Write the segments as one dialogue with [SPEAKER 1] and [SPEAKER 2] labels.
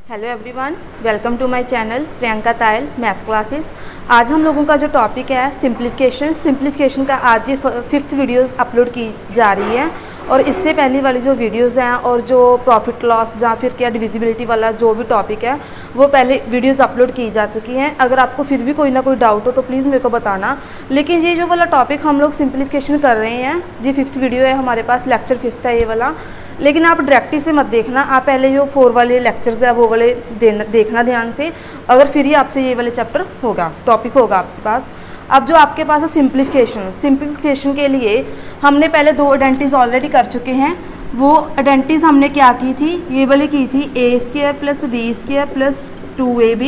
[SPEAKER 1] Hello everyone, welcome to my channel Priyanka Tayal math classes. आज हम लोगों का जो टॉपिक है सिंप्लीफिकेशन का आज ये 5th वीडियोस अपलोड की जा रही है। और इससे पहले वाली जो वीडियोस हैं और जो प्रॉफिट लॉस या फिर क्या डिविजिबिलिटी वाला जो भी टॉपिक है वो पहले वीडियोस अपलोड की जा चुकी हैं। अगर आपको फिर भी कोई ना कोई डाउट हो तो प्लीज़ मेरे को बताना। लेकिन ये जो वाला टॉपिक हम लोग सिंप्लीफिकेशन कर रहे हैं, ये 5th वीडियो है हमारे पास, लेक्चर 5th है ये वाला। लेकिन आप डायरेक्टली से मत देखना, आप पहले जो 4 वाले लेक्चर्स है वो वाले देखना ध्यान से, अगर फिर ही आपसे ये वाले चैप्टर होगा, टॉपिक होगा आपके पास। अब जो आपके पास है सिंप्लीफिकेशन के लिए हमने पहले 2 आइडेंटिटीज ऑलरेडी कर चुके हैं। वो आइडेंटिटीज हमने क्या की थी, ये वाली की थी a² + b² + 2ab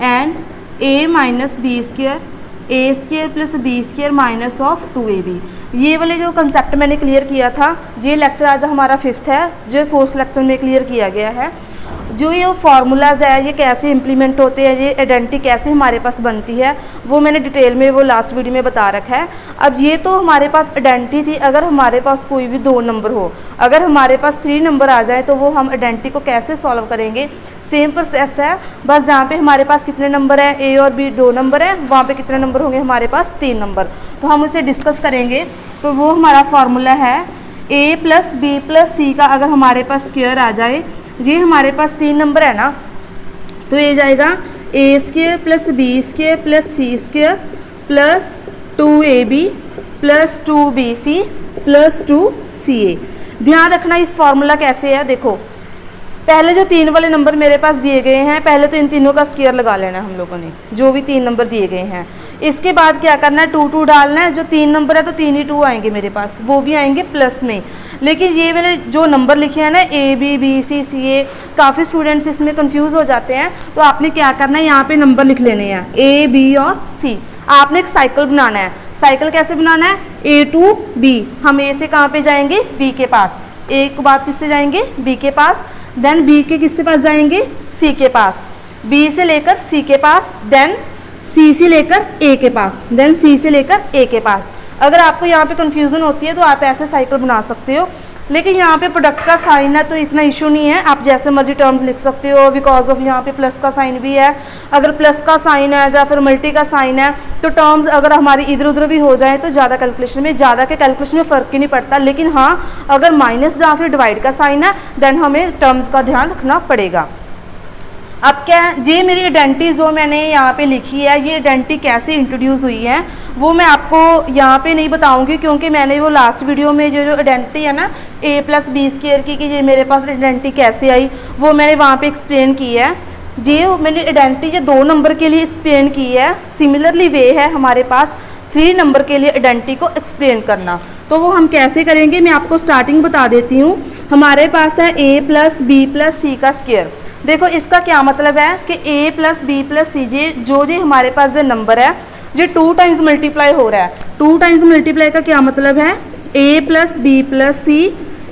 [SPEAKER 1] and a - b² a² + b² - 2ab। ये वाले जो कंसेप्ट मैंने क्लियर किया था, ये लेक्चर आज हमारा 5th है, जो 4th लेक्चर में क्लियर किया गया है। जो ये फार्मूलाज है ये कैसे इंप्लीमेंट होते हैं, ये आइडेंटिटी कैसे हमारे पास बनती है, वो मैंने डिटेल में वो लास्ट वीडियो में बता रखा है। अब ये तो हमारे पास आइडेंटिटी थी, अगर हमारे पास कोई भी 2 नंबर हो, अगर हमारे पास 3 नंबर आ जाए तो वो हम आइडेंटिटी को कैसे सॉल्व करेंगे। सेम प्रोसेस है, बस जहाँ पे हमारे पास कितने नंबर है, ए और बी 2 नंबर है, वहाँ पे कितने नंबर होंगे हमारे पास 3 नंबर। तो हम उसे डिस्कस करेंगे। तो वो हमारा फार्मूला है a + b + c का अगर हमारे पास स्क्वायर आ जाए, ये हमारे पास 3 नंबर है ना, तो ये जाएगा a² + b² + c² + 2ab + 2bc + 2ca। ध्यान रखना इस फॉर्मूला कैसे है, देखो पहले जो 3 वाले नंबर मेरे पास दिए गए हैं, पहले तो इन तीनों का स्क्वायर लगा लेना है हम लोगों ने, जो भी 3 नंबर दिए गए हैं। इसके बाद क्या करना है, 2 डालना है। जो 3 नंबर है तो 3 ही 2 आएंगे मेरे पास, वो भी आएंगे प्लस में। लेकिन ये मैंने जो नंबर लिखे हैं ना a b b c c a, काफ़ी स्टूडेंट्स इसमें कंफ्यूज हो जाते हैं। तो आपने क्या करना है, यहाँ पे नंबर लिख लेने हैं a b और c। आपने एक साइकिल बनाना है। साइकिल कैसे बनाना है, a to b, हम a से कहाँ पे जाएंगे, b के पास। a के बाद किससे जाएंगे, b के पास, देन b के किसके पास जाएंगे, c के पास, b से लेकर c के पास, देन c से लेकर a के पास, देन c से लेकर a के पास। अगर आपको यहाँ पे कंफ्यूजन होती है तो आप ऐसे साइकिल बना सकते हो। लेकिन यहाँ पे प्रोडक्ट का साइन है तो इतना इशू नहीं है, आप जैसे मर्जी टर्म्स लिख सकते हो। बिकॉज ऑफ यहाँ पे प्लस का साइन भी है, अगर प्लस का साइन है या फिर मल्टी का साइन है तो टर्म्स अगर हमारी इधर उधर भी हो जाए तो ज़्यादा कैलकुलेशन में फ़र्क ही नहीं पड़ता। लेकिन हाँ, अगर माइनस या फिर डिवाइड का साइन है देन हमें टर्म्स का ध्यान रखना पड़ेगा। अब क्या है, ये मेरी आइडेंटिटी जो मैंने यहाँ पे लिखी है, ये आइडेंटिटी कैसे इंट्रोड्यूस हुई है वो मैं आपको यहाँ पे नहीं बताऊँगी, क्योंकि मैंने वो लास्ट वीडियो में जो आइडेंटिटी है ना a + b² की, कि ये मेरे पास आइडेंटिटी कैसे आई, वो मैंने वहाँ पे एक्सप्लेन की है। ये मैंने आइडेंटिटी 2 नंबर के लिए एक्सप्लेन की है। सिमिलरली वे है हमारे पास 3 नंबर के लिए आइडेंटिटी को एक्सप्लेन करना। तो वो हम कैसे करेंगे मैं आपको स्टार्टिंग बता देती हूँ। हमारे पास है a + b + c का स्क्वायर। देखो इसका क्या मतलब है कि a + b + c जो हमारे पास जो नंबर है ये 2 टाइम्स मल्टीप्लाई हो रहा है। 2 टाइम्स मल्टीप्लाई का क्या मतलब है, a + b + c,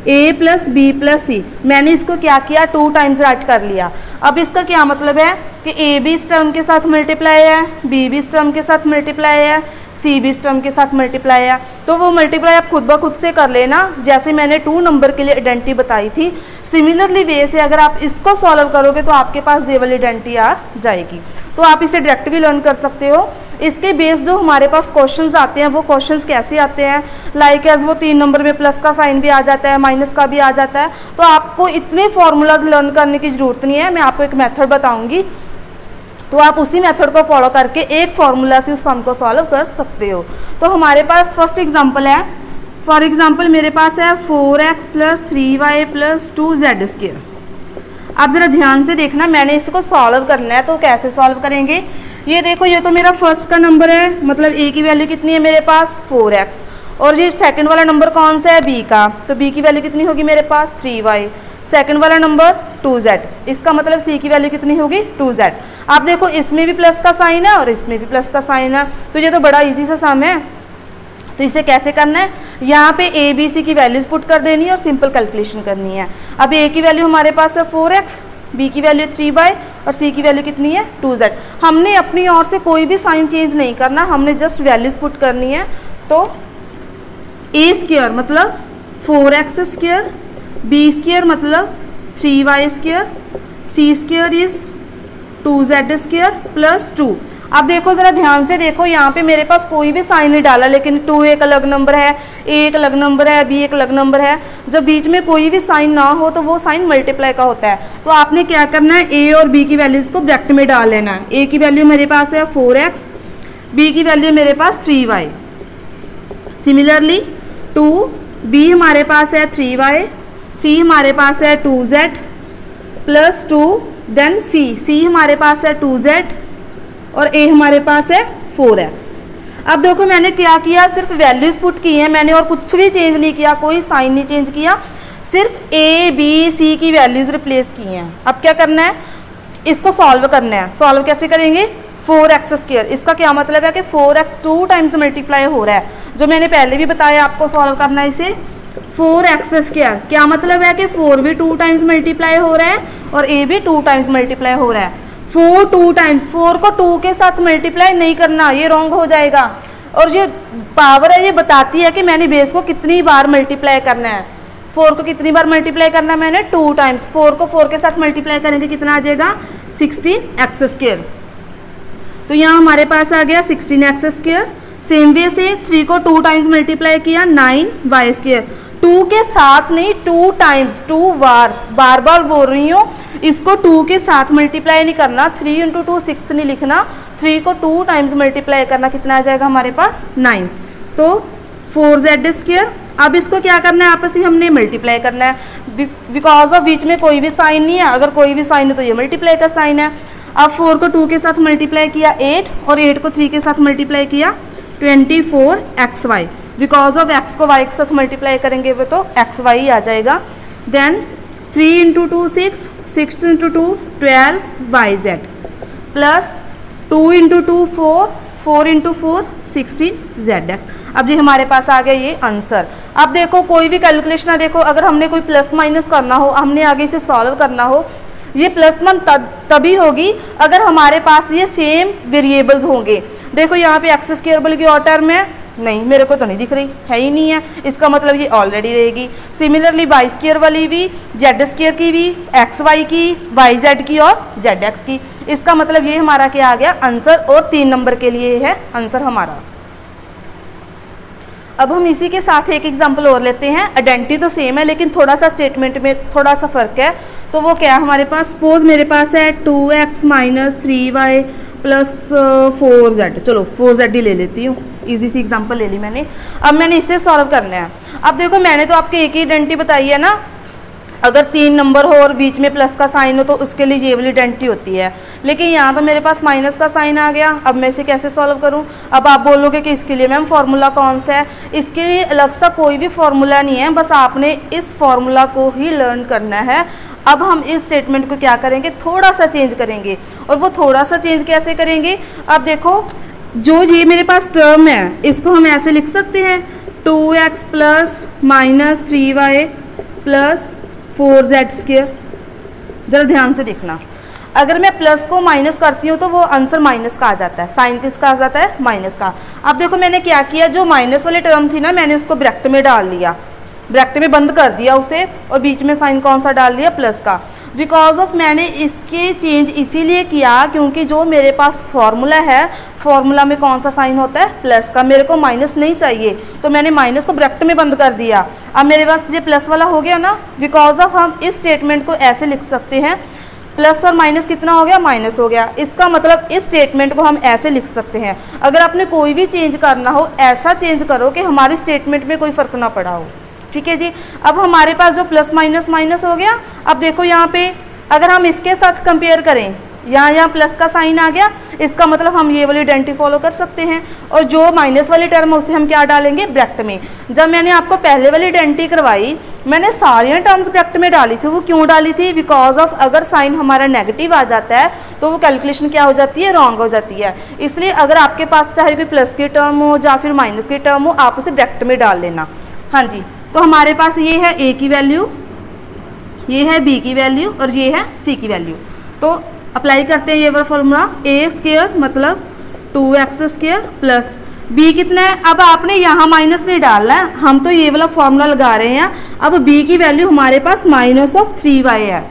[SPEAKER 1] a + b + c। मैंने इसको क्या किया, 2 टाइम्स राइट कर लिया। अब इसका क्या मतलब है कि a भी इस टर्म के साथ मल्टीप्लाई है, b भी इस टर्म के साथ मल्टीप्लाई है, c भी इस टर्म के साथ मल्टीप्लाई है। तो वो मल्टीप्लाई आप खुद ब खुद से कर लेना, जैसे मैंने 2 नंबर के लिए आइडेंटिटी बताई थी। सिमिलरली वे से अगर आप इसको सॉल्व करोगे तो आपके पास ये वाली आइडेंटिटी आ जाएगी। तो आप इसे डायरेक्ट भी लर्न कर सकते हो। इसके बेस जो हमारे पास क्वेश्चंस आते हैं वो क्वेश्चंस कैसे आते हैं, लाइक एज वो 3 नंबर में प्लस का साइन भी आ जाता है, माइनस का भी आ जाता है। तो आपको इतने फॉर्मूलाज लर्न करने की ज़रूरत नहीं है, मैं आपको एक मेथड बताऊँगी, तो आप उसी मेथड को फॉलो करके एक फार्मूला से उस सम को सॉल्व कर सकते हो। तो हमारे पास फर्स्ट एग्जांपल है, फॉर एग्जांपल मेरे पास है 4x + 3y + 2z²। आप ज़रा ध्यान से देखना, मैंने इसको सॉल्व करना है तो कैसे सॉल्व करेंगे। ये देखो, ये तो मेरा फर्स्ट का नंबर है, मतलब a की वैल्यू कितनी है मेरे पास 4x, और ये सेकंड वाला नंबर कौन सा है, b का, तो b की वैल्यू कितनी होगी मेरे पास 3y, सेकंड वाला नंबर 2z, इसका मतलब c की वैल्यू कितनी होगी 2z। आप देखो इसमें भी प्लस का साइन है और इसमें भी प्लस का साइन है, तो ये तो बड़ा इजी सा सम है। तो इसे कैसे करना है, यहाँ पे a b c की वैल्यूज पुट कर देनी है और सिंपल कैलकुलेशन करनी है। अब a की वैल्यू हमारे पास है 4x, b की वैल्यू 3y और c की वैल्यू कितनी है 2z। हमने अपनी ओर से कोई भी साइन चेंज नहीं करना, हमने जस्ट वैल्यूज पुट करनी है। तो a² मतलब 4x², b² मतलब 3y², C square is 2z square plus 2। अब देखो ज़रा ध्यान से देखो, यहाँ पे मेरे पास कोई भी साइन नहीं डाला, लेकिन 2 एक अलग नंबर है, a एक अलग नंबर है, b एक अलग नंबर है। जब बीच में कोई भी साइन ना हो तो वो साइन मल्टीप्लाई का होता है। तो आपने क्या करना है, a और b की वैल्यूज को ब्रैकेट में डाल लेना है। a की वैल्यू मेरे पास है 4x, b की वैल्यू मेरे पास 3y। सिमिलरली 2b हमारे पास है 3y, c हमारे पास है 2z प्लस 2, देन c हमारे पास है 2z और a हमारे पास है 4x। अब देखो मैंने क्या किया, सिर्फ वैल्यूज पुट की हैं मैंने और कुछ भी चेंज नहीं किया, कोई साइन नहीं चेंज किया, सिर्फ a b c की वैल्यूज रिप्लेस की हैं। अब क्या करना है, इसको सॉल्व करना है। सॉल्व कैसे करेंगे, 4x स्क्वायर, इसका क्या मतलब है कि 4x 2 टाइम्स मल्टीप्लाई हो रहा है, जो मैंने पहले भी बताया आपको सॉल्व करना है इसे। 4x स्क्वायर क्या मतलब है कि 4 भी 2 टाइम्स मल्टीप्लाई हो रहा है और a भी 2 टाइम्स मल्टीप्लाई हो रहा है। 4 2 टाइम्स, 4 को 2 के साथ मल्टीप्लाई नहीं करना, ये रॉन्ग हो जाएगा। और ये पावर है, ये बताती है कि मैंने बेस को कितनी बार मल्टीप्लाई करना है। 4 को कितनी बार मल्टीप्लाई करना है मैंने, 2 टाइम्स। 4 को 4 के साथ मल्टीप्लाई करेंगे कितना आ जाएगा, 16x स्क्वायर। तो यहाँ हमारे पास आ गया 16x स्क्वायर। सेम वे से 3 को 2 टाइम्स मल्टीप्लाई किया, 9y स्क्वायर। 2 के साथ नहीं, 2 टाइम्स, 2 बार, बार बार बोल रही हूँ, इसको 2 के साथ मल्टीप्लाई नहीं करना। 3 × 2 6 नहीं लिखना, 3 को 2 टाइम्स मल्टीप्लाई करना, कितना आ जाएगा हमारे पास 9। तो 4z स्क्वायर। अब इसको क्या करना है, आपस में हमने मल्टीप्लाई करना है, बिकॉज ऑफ बीच में कोई भी साइन नहीं है। अगर कोई भी साइन है तो ये मल्टीप्लाई का साइन है। अब 4 को 2 के साथ मल्टीप्लाई किया 8 और 8 को 3 के साथ मल्टीप्लाई किया 24xy। बिकॉज ऑफ x को y के साथ मल्टीप्लाई करेंगे वो तो xy आ जाएगा। Then 3 × 2 6, 6 × 2 12yz plus 2 × 2 4, 4 × 4 16zx। अब जी हमारे पास आ गया ये आंसर। अब देखो कोई भी कैलकुलेशन है, देखो अगर हमने कोई प्लस माइनस करना हो, हमने आगे इसे सॉल्व करना हो, ये प्लस वन तभी होगी अगर हमारे पास ये सेम वेरिएबल्स होंगे। देखो यहाँ पे एक्स स्क्वायर बल्कि और टर्म है, नहीं मेरे को तो नहीं दिख रही, है ही नहीं है, इसका मतलब ये ऑलरेडी रहेगी। सिमिलरली वाई स्क्वायर वाली भी, जेड स्क्वायर की भी, एक्स वाई की, वाई जेड की और जेड एक्स की, इसका मतलब ये हमारा क्या आ गया आंसर। और 3 नंबर के लिए है आंसर हमारा। अब हम इसी के साथ एक एग्जांपल और लेते हैं। आइडेंटिटी तो सेम है लेकिन थोड़ा सा स्टेटमेंट में थोड़ा सा फ़र्क है। तो वो क्या है हमारे पास, सपोज मेरे पास है 2x - 3y प्लस 4z। चलो 4z ही ले लेती हूँ, इजी सी एग्जांपल ले ली मैंने। अब मैंने इसे सॉल्व करना है। अब देखो मैंने तो आपको एक ही आइडेंटिटी बताई है ना, अगर 3 नंबर हो और बीच में प्लस का साइन हो तो उसके लिए ये वाली आइडेंटिटी होती है। लेकिन यहाँ तो मेरे पास माइनस का साइन आ गया। अब मैं इसे कैसे सॉल्व करूँ। अब आप बोलोगे कि इसके लिए मैम फार्मूला कौन सा है, इसके लिए अलग सा कोई भी फार्मूला नहीं है, बस आपने इस फार्मूला को ही लर्न करना है। अब हम इस स्टेटमेंट को क्या करेंगे, थोड़ा सा चेंज करेंगे। और वो थोड़ा सा चेंज कैसे करेंगे, अब देखो जो ये मेरे पास टर्म है इसको हम ऐसे लिख सकते हैं 2x plus minus 3y plus 4z square. जरा ध्यान से देखना, अगर मैं प्लस को माइनस करती हूँ तो वो आंसर माइनस का आ जाता है। साइन किसका आ जाता है, माइनस का। अब देखो मैंने क्या किया, जो माइनस वाली टर्म थी ना मैंने उसको ब्रैकेट में डाल लिया, ब्रैकेट में बंद कर दिया उसे, और बीच में साइन कौन सा डाल दिया, प्लस का। बिकॉज ऑफ मैंने इसके चेंज इसीलिए किया क्योंकि जो मेरे पास फॉर्मूला है, फॉर्मूला में कौन सा साइन होता है, प्लस का। मेरे को माइनस नहीं चाहिए तो मैंने माइनस को ब्रैकेट में बंद कर दिया। अब मेरे पास ये प्लस वाला हो गया ना। बिकॉज ऑफ हम इस स्टेटमेंट को ऐसे लिख सकते हैं, प्लस और माइनस कितना हो गया, माइनस हो गया। इसका मतलब इस स्टेटमेंट को हम ऐसे लिख सकते हैं। अगर आपने कोई भी चेंज करना हो ऐसा चेंज करो कि हमारी स्टेटमेंट में कोई फ़र्क ना पड़ा हो। ठीक है जी। अब हमारे पास जो प्लस माइनस माइनस हो गया। अब देखो यहाँ पे अगर हम इसके साथ कंपेयर करें, यहाँ प्लस का साइन आ गया, इसका मतलब हम ये वाली आइडेंटिटी फॉलो कर सकते हैं। और जो माइनस वाली टर्म है उसे हम क्या डालेंगे, ब्रैकेट में। जब मैंने आपको पहले वाली आइडेंटिटी करवाई मैंने सारी टर्म्स ब्रैकेट में डाली थी। वो क्यों डाली थी, बिकॉज ऑफ अगर साइन हमारा नेगेटिव आ जाता है तो वो कैलकुलेशन क्या हो जाती है, रॉन्ग हो जाती है। इसलिए अगर आपके पास चाहे कोई प्लस की टर्म हो या फिर माइनस की टर्म हो, आप उसे ब्रैकेट में डाल लेना। हाँ जी। तो हमारे पास ये है a की वैल्यू, ये है b की वैल्यू और ये है c की वैल्यू। तो अप्लाई करते हैं ये वाला फॉर्मूला, a स्क्वायर मतलब 2x स्क्वायर प्लस b कितना है। अब आपने यहाँ माइनस नहीं डालना है, हम तो ये वाला फॉर्मूला लगा रहे हैं। अब b की वैल्यू हमारे पास -3y है।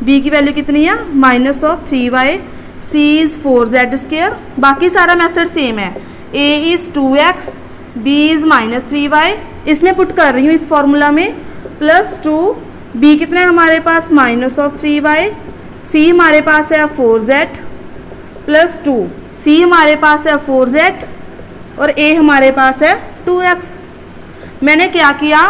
[SPEAKER 1] बी की वैल्यू कितनी है -3y, सी इज़ 4z²। बाकी सारा मेथड सेम है, a is 2x, b is -3y, इसमें पुट कर रही हूँ इस फॉर्मूला में, +2, b कितना है हमारे पास -3y, c हमारे पास है 4z, +2, c हमारे पास है 4z और a हमारे पास है 2x। मैंने क्या किया,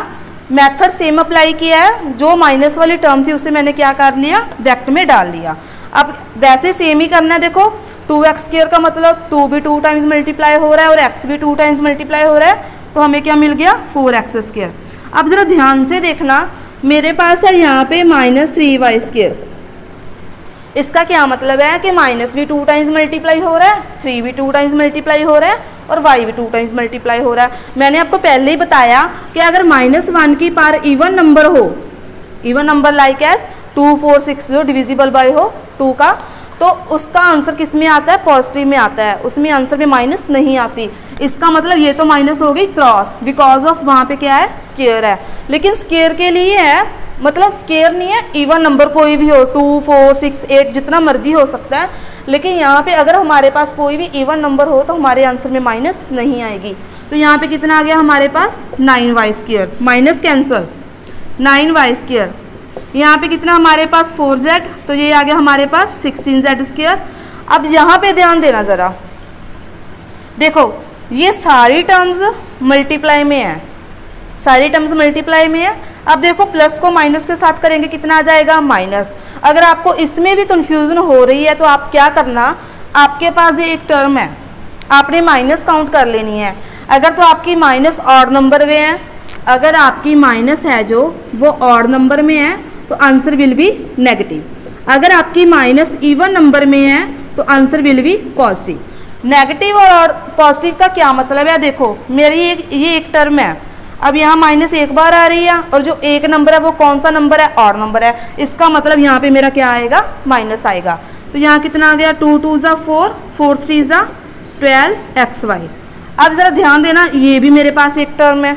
[SPEAKER 1] मेथड सेम अप्लाई किया है, जो माइनस वाली टर्म थी उसे मैंने क्या कर लिया, ब्रैकेट में डाल दिया। अब वैसे सेम ही करना है, देखो 2x² का मतलब 2 भी 2 टाइम्स मल्टीप्लाई हो रहा है और x भी 2 टाइम्स मल्टीप्लाई हो रहा है, तो हमें क्या मिल गया 4x²। अब ज़रा ध्यान से देखना, मेरे पास है यहाँ पे -3y², इसका क्या मतलब है कि माइनस भी 2 टाइम्स मल्टीप्लाई हो रहा है, 3 भी 2 टाइम्स मल्टीप्लाई हो रहा है और y भी 2 टाइम्स मल्टीप्लाई हो रहा है। मैंने आपको पहले ही बताया कि अगर -1 की पावर इवन नंबर हो, इवन नंबर लाइक एज 2, 4, 6 जो डिविजिबल बाय हो 2 का, तो उसका आंसर किस में आता है, पॉजिटिव में आता है, उसमें आंसर में माइनस नहीं आती। इसका मतलब ये तो माइनस हो गई क्रॉस, बिकॉज ऑफ वहाँ पे क्या है, स्क्वायर है। लेकिन स्क्वायर के लिए है, मतलब स्क्वायर नहीं है, इवन नंबर कोई भी हो, 2, 4, 6, 8 जितना मर्जी हो सकता है, लेकिन यहाँ पे अगर हमारे पास कोई भी इवन नंबर हो तो हमारे आंसर में माइनस नहीं आएगी। तो यहाँ पे कितना आ गया हमारे पास 9y², माइनस कैंसल 9y²। यहाँ पे कितना हमारे पास 4z, तो ये आ गया हमारे पास 16z²। अब यहाँ पे ध्यान देना ज़रा, देखो ये सारी टर्म्स मल्टीप्लाई में है, सारी टर्म्स मल्टीप्लाई में है। अब देखो प्लस को माइनस के साथ करेंगे कितना आ जाएगा, माइनस। अगर आपको इसमें भी कंफ्यूजन हो रही है तो आप क्या करना, आपके पास ये एक टर्म है, आपने माइनस काउंट कर लेनी है। अगर तो आपकी माइनस ऑड नंबर में है, अगर आपकी माइनस है जो वो ऑड नंबर में है तो आंसर विल बी नेगेटिव। अगर आपकी माइनस इवन नंबर में है तो answer will be positive. Negative और पॉजिटिव का क्या मतलब है, देखो मेरी ये एक टर्म है, अब यहाँ माइनस एक बार आ रही है और जो एक नंबर है वो कौन सा नंबर है, ऑड नंबर है, इसका मतलब यहाँ पे मेरा क्या आएगा, माइनस आएगा। तो यहाँ कितना आ गया, 2 2 ज़ा 4, 4 3 ज़ा 12xy। अब ज़रा ध्यान देना, ये भी मेरे पास एक टर्म है,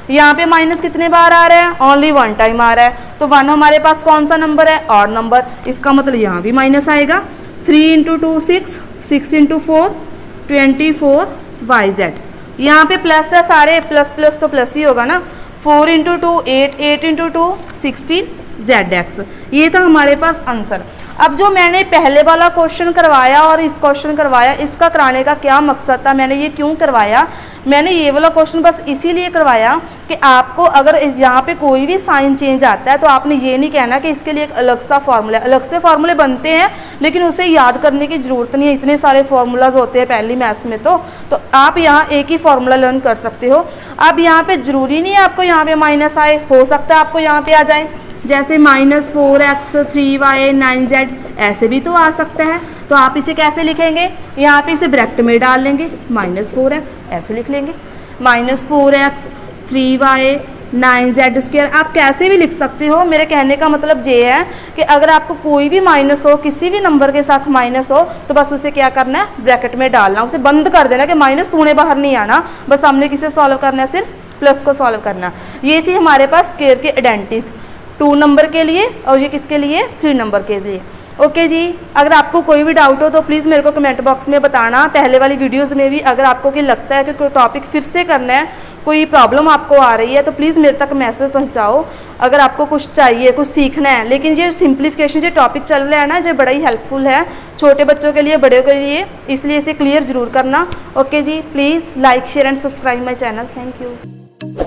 [SPEAKER 1] यहाँ पे माइनस कितने बार आ रहा है, ओनली 1 टाइम आ रहा है, तो 1 हमारे पास कौन सा नंबर है, ऑड नंबर, इसका मतलब यहाँ भी माइनस आएगा। 3 × 2 6, 6 × 4 24yz। यहाँ पे प्लस है, सारे प्लस प्लस तो प्लस ही होगा ना। 4 × 2 8, 8 × 2 16zx। ये था हमारे पास आंसर। अब जो मैंने पहले वाला क्वेश्चन करवाया और इस क्वेश्चन करवाया, इसका कराने का क्या मकसद था, मैंने ये क्यों करवाया, मैंने ये वाला क्वेश्चन बस इसीलिए करवाया कि आपको अगर यहाँ पे कोई भी साइन चेंज आता है तो आपने ये नहीं कहना कि इसके लिए एक अलग सा फार्मूला, अलग से फार्मूले बनते हैं लेकिन उसे याद करने की ज़रूरत नहीं है, इतने सारे फार्मूलाज होते हैं पहली मैथ्स में। तो आप यहाँ एक ही फार्मूला लर्न कर सकते हो। अब यहाँ पे ज़रूरी नहीं है आपको यहाँ पे माइनस आए, हो सकता है आपको यहाँ पे आ जाए, जैसे -4x 3y 9z, ऐसे भी तो आ सकता है। तो आप इसे कैसे लिखेंगे, यहाँ पे इसे ब्रैकेट में डाल लेंगे, -4x ऐसे लिख लेंगे, -4x 3y 9z²। आप कैसे भी लिख सकते हो। मेरे कहने का मतलब ये है कि अगर आपको कोई भी माइनस हो, किसी भी नंबर के साथ माइनस हो, तो बस उसे क्या करना है, ब्रैकेट में डालना, उसे बंद कर देना कि माइनस तूने बाहर नहीं आना, बस हमने किसे सॉल्व करना है, सिर्फ प्लस को सॉल्व करना। ये थी हमारे पास स्क्वायर की आइडेंटिटीज 2 नंबर के लिए और ये किसके लिए, 3 नंबर के लिए। ओके जी, अगर आपको कोई भी डाउट हो तो प्लीज़ मेरे को कमेंट बॉक्स में बताना। पहले वाली वीडियोस में भी अगर आपको कि लगता है कि कोई टॉपिक फिर से करना है, कोई प्रॉब्लम आपको आ रही है, तो प्लीज़ मेरे तक मैसेज पहुंचाओ। अगर आपको कुछ चाहिए, कुछ सीखना है, लेकिन ये सिंप्लीफिकेशन जो टॉपिक चल रहा है ना, जो बड़ा ही हेल्पफुल है छोटे बच्चों के लिए, बड़े के लिए, इसलिए इसे क्लियर ज़रूर करना। ओके जी, please like share and subscribe my channel. Thank you.